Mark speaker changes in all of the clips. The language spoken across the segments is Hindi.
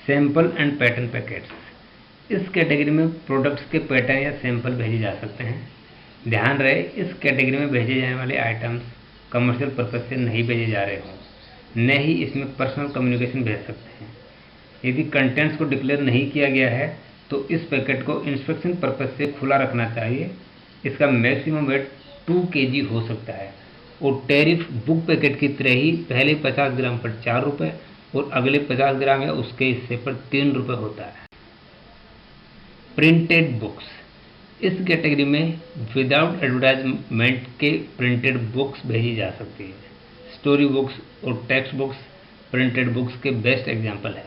Speaker 1: Sample and pattern packets. इस कैटेगरी में प्रोडक्ट्स के पैटर्न या सैंपल भेजे जा सकते हैं। ध्यान रहे, इस कैटेगरी में भेजे जाने वाले आइटम्स कमर्शियल पर्पज से नहीं भेजे जा रहे हों, न ही इसमें पर्सनल कम्युनिकेशन भेज सकते हैं। यदि कंटेंट्स को डिक्लेयर नहीं किया गया है तो इस पैकेट को इंस्पेक्शन पर्पज से खुला रखना चाहिए। इसका मैक्सिमम वेट 2 kg हो सकता है और टैरिफ बुक पैकेट की तरह ही पहले 50 ग्राम पर 4 रुपये और अगले 50 ग्राम या उसके हिस्से पर 3 रुपये होता है। Printed books. इस कैटेगरी में विदाउट एडवर्टाइजमेंट के प्रिंटेड बुक्स भेजी जा सकती है। स्टोरी बुक्स और टेक्स्ट बुक्स प्रिंटेड बुक्स के बेस्ट एग्जाम्पल है,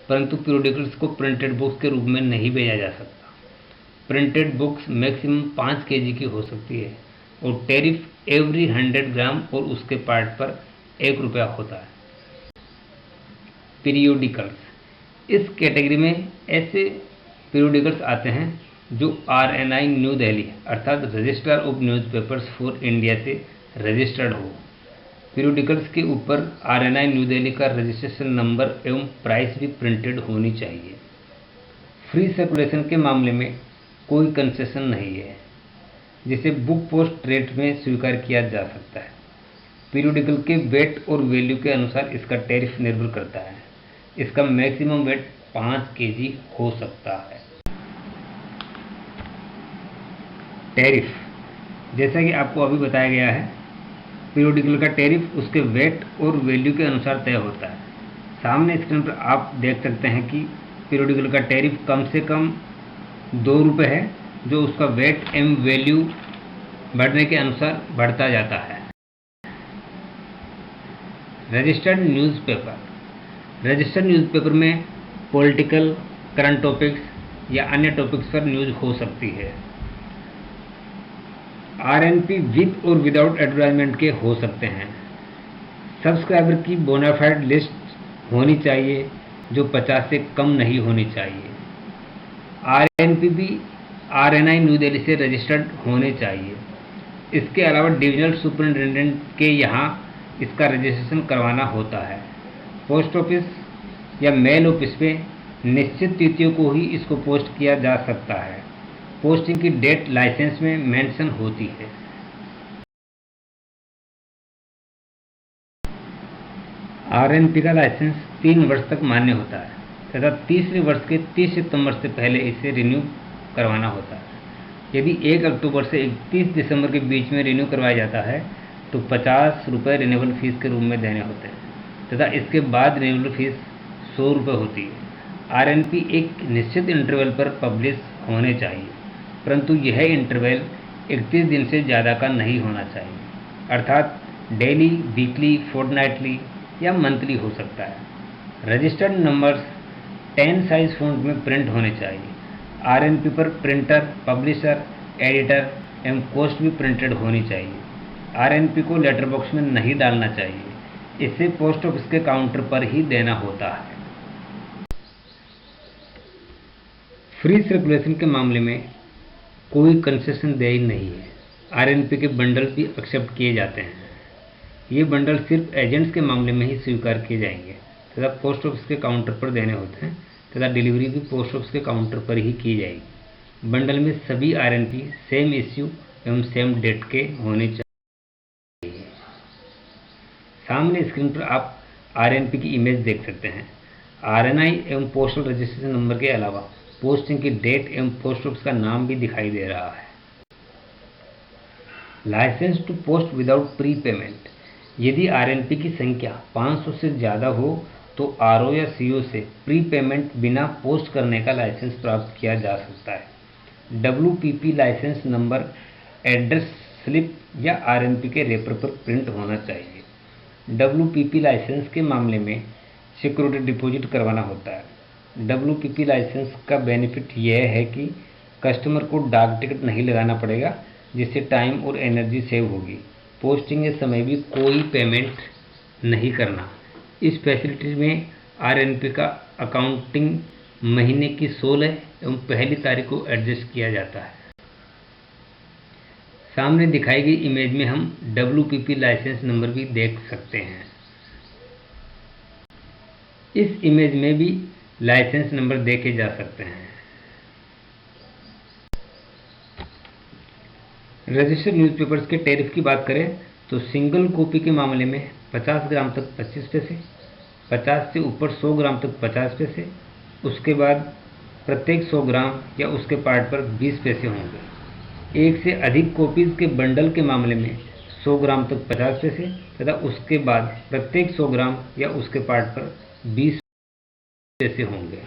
Speaker 1: परंतु पीरियोडिकल्स को प्रिंटेड बुक्स के रूप में नहीं भेजा जा सकता। प्रिंटेड बुक्स मैक्सिमम 5 kg की हो सकती है और टैरिफ एवरी 100 ग्राम और उसके पार्ट पर 1 रुपया होता है। पीरियोडिकल्स। इस कैटेगरी में ऐसे पीरियोडिकल्स आते हैं जो RNI न्यू दिल्ली अर्थात registrar of newspapers for India से रजिस्टर्ड हो। पीरियोडिकल्स के ऊपर RNI न्यू दिल्ली का रजिस्ट्रेशन नंबर एवं प्राइस भी प्रिंटेड होनी चाहिए। फ्री सर्कुलेशन के मामले में कोई कंसेशन नहीं है, जिसे बुक पोस्ट रेट में स्वीकार किया जा सकता है। पीरियोडिकल के वेट और वैल्यू के अनुसार इसका टैरिफ निर्भर करता है। इसका मैक्सिमम वेट 5 kg हो सकता है। टैरिफ। जैसा कि आपको अभी बताया गया है, पीरियोडिकल का टैरिफ उसके वेट और वैल्यू के अनुसार तय होता है। सामने स्क्रीन पर आप देख सकते हैं कि पीरियोडिकल का टैरिफ कम से कम 2 रुपये है, जो उसका वेट एवं वैल्यू बढ़ने के अनुसार बढ़ता जाता है। Registered newspaper. रजिस्टर्ड न्यूज़पेपर में पॉलिटिकल, करंट टॉपिक्स या अन्य टॉपिक्स पर न्यूज़ हो सकती है। RNP विद और विदाउट एडवर्टाइजमेंट के हो सकते हैं। सब्सक्राइबर की बोनाफाइड लिस्ट होनी चाहिए जो 50 से कम नहीं होनी चाहिए। RNP भी RNI न्यू दिल्ली से रजिस्टर्ड होने चाहिए। इसके अलावा डिविजनल सुपरिटेंडेंट के यहाँ इसका रजिस्ट्रेशन करवाना होता है। पोस्ट ऑफिस या मेल ऑफिस में निश्चित तिथियों को ही इसको पोस्ट किया जा सकता है। पोस्टिंग की डेट लाइसेंस में मेंशन होती है। RNP का लाइसेंस 3 वर्ष तक मान्य होता है तथा तीसरे वर्ष के 30 सितंबर से पहले इसे रिन्यू करवाना होता है। यदि 1 अक्टूबर से 31 दिसंबर के बीच में रिन्यू करवाया जाता है तो 50 रुपये रिन्यूअल फीस के रूप में देने होते हैं तथा इसके बाद रिन्यूअल फीस 100 रुपये होती है। RNP एक निश्चित इंटरवल पर पब्लिश होने चाहिए, परंतु यह इंटरवल 31 दिन से ज़्यादा का नहीं होना चाहिए, अर्थात डेली, वीकली, फोर्टनाइटली या मंथली हो सकता है। रजिस्टर्ड नंबर्स 10 साइज फॉन्ट में प्रिंट होने चाहिए। RNP पर प्रिंटर, पब्लिशर, एडिटर एवं कॉस्ट भी प्रिंटेड होनी चाहिए। RNP को लेटर बॉक्स में नहीं डालना चाहिए, इसे पोस्ट ऑफिस के काउंटर पर ही देना होता है। फ्री सर्कुलेशन के मामले में कोई कंसेशन देय नहीं है। RNP के बंडल भी एक्सेप्ट किए जाते हैं। ये बंडल सिर्फ एजेंट्स के मामले में ही स्वीकार किए जाएंगे तथा पोस्ट ऑफिस के काउंटर पर देने होते हैं तथा डिलीवरी भी पोस्ट ऑफिस के काउंटर पर ही की जाएगी। बंडल में सभी RNP सेम इश्यू एवं सेम डेट के होने चाहिए। सामने स्क्रीन पर आप RNP की इमेज देख सकते हैं। RNI एवं पोस्टल रजिस्ट्रेशन नंबर के अलावा पोस्टिंग की डेट एवं पोस्ट ऑफिस का नाम भी दिखाई दे रहा है। Licence to post without prepayment. यदि RNP की संख्या 500 से ज़्यादा हो तो RO या CO से प्री पेमेंट बिना पोस्ट करने का लाइसेंस प्राप्त किया जा सकता है। WPP licence number address slip या RNP के रेपर पर प्रिंट होना चाहिए। WPP लाइसेंस के मामले में सिक्योरिटी डिपॉजिट करवाना होता है। WPP लाइसेंस का बेनिफिट यह है कि कस्टमर को डाक टिकट नहीं लगाना पड़ेगा, जिससे टाइम और एनर्जी सेव होगी। पोस्टिंग के समय भी कोई पेमेंट नहीं करना। इस फैसिलिटी में RNP का अकाउंटिंग महीने की 16 एवं पहली तारीख को एडजस्ट किया जाता है। सामने दिखाई गई इमेज में हम WPP लाइसेंस नंबर भी देख सकते हैं। इस इमेज में भी लाइसेंस नंबर देखे जा सकते हैं। रजिस्टर्ड न्यूज़पेपर्स के टैरिफ की बात करें तो सिंगल कॉपी के मामले में 50 ग्राम तक 25 पैसे, 50 से ऊपर 100 ग्राम तक 50 पैसे, उसके बाद प्रत्येक 100 ग्राम या उसके पार्ट पर 20 पैसे होंगे। एक से अधिक कॉपीज़ के बंडल के मामले में 100 ग्राम तक 50 पैसे तथा उसके बाद प्रत्येक 100 ग्राम या उसके पार्ट पर 20 पैसे होंगे।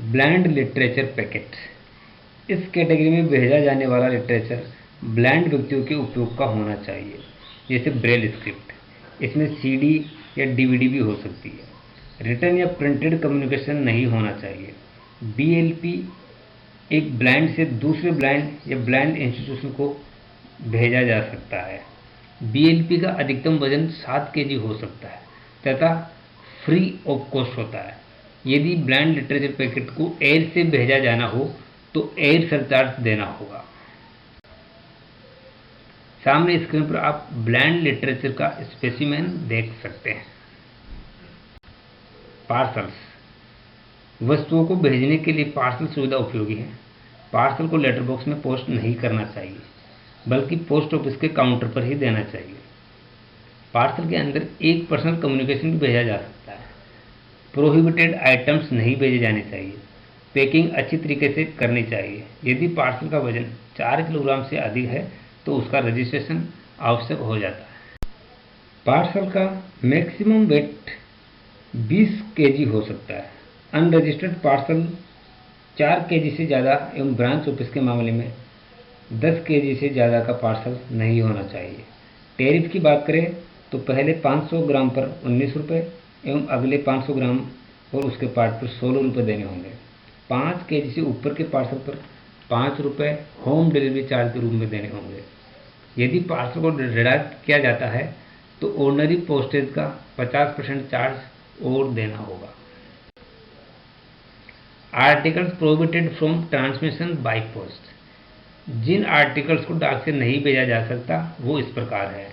Speaker 1: ब्लाइंड लिटरेचर पैकेट, इस कैटेगरी में भेजा जाने वाला लिटरेचर ब्लाइंड व्यक्तियों के उपयोग का होना चाहिए, जैसे ब्रेल स्क्रिप्ट। इसमें सीडी या डीवीडी भी हो सकती है। रिटन या प्रिंटेड कम्युनिकेशन नहीं होना चाहिए। बीएलपी एक ब्लाइंड से दूसरे ब्लाइंड या ब्लाइंड इंस्टीट्यूशन को भेजा जा सकता है। बीएलपी का अधिकतम वजन 7 केजी हो सकता है तथा फ्री ऑफ कॉस्ट होता है। यदि ब्लाइंड लिटरेचर पैकेट को एयर से भेजा जाना हो तो एयर सरचार्ज देना होगा। सामने स्क्रीन पर आप ब्लाइंड लिटरेचर का स्पेसिमेन देख सकते हैं। पार्सल्स, वस्तुओं को भेजने के लिए पार्सल सुविधा उपयोगी है। पार्सल को लेटर बॉक्स में पोस्ट नहीं करना चाहिए, बल्कि पोस्ट ऑफिस के काउंटर पर ही देना चाहिए। पार्सल के अंदर एक पर्सनल कम्युनिकेशन भी भेजा जा सकता है। प्रोहिबिटेड आइटम्स नहीं भेजे जाने चाहिए। पैकिंग अच्छी तरीके से करनी चाहिए। यदि पार्सल का वजन 4 किलोग्राम से अधिक है तो उसका रजिस्ट्रेशन आवश्यक हो जाता है। पार्सल का मैक्सिमम वेट 20 केजी हो सकता है। अनरजिस्टर्ड पार्सल 4 केजी से ज़्यादा एवं ब्रांच ऑफिस के मामले में 10 केजी से ज़्यादा का पार्सल नहीं होना चाहिए। टैरिफ की बात करें तो पहले 500 ग्राम पर 19 रुपये एवं अगले 500 ग्राम और उसके पार्ट पर 16 रुपये देने होंगे। 5 केजी से ऊपर के पार्सल पर 5 रुपये होम डिलीवरी चार्ज के रूप में देने होंगे। यदि पार्सल को डिडक्ट किया जाता है तो ऑर्डिनरी पोस्टेज का 50% चार्ज और देना होगा। Articles prohibited from transmission by post, जिन आर्टिकल्स को डाक से नहीं भेजा जा सकता वो इस प्रकार है।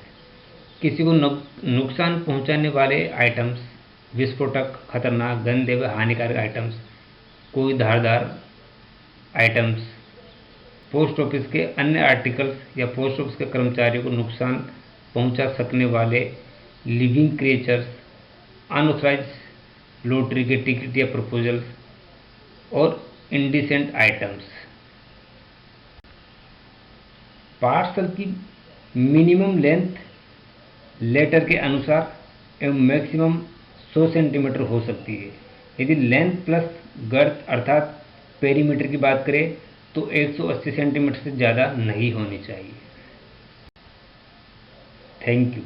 Speaker 1: किसी को नुकसान पहुंचाने वाले आइटम्स, विस्फोटक, खतरनाक, गंदे व हानिकारक आइटम्स, कोई धारदार आइटम्स, पोस्ट ऑफिस के अन्य आर्टिकल्स या पोस्ट ऑफिस के कर्मचारियों को नुकसान पहुंचा सकने वाले लिविंग क्रिएचर्स, अनऑथराइज्ड लॉटरी के टिकट या प्रपोजल्स और इंडिसेंट आइटम्स। पार्सल की मिनिमम लेंथ लेटर के अनुसार एवं मैक्सिमम 100 सेंटीमीटर हो सकती है। यदि लेंथ प्लस गर्थ अर्थात पेरीमीटर की बात करें तो 180 सेंटीमीटर से ज़्यादा नहीं होनी चाहिए। Thank you.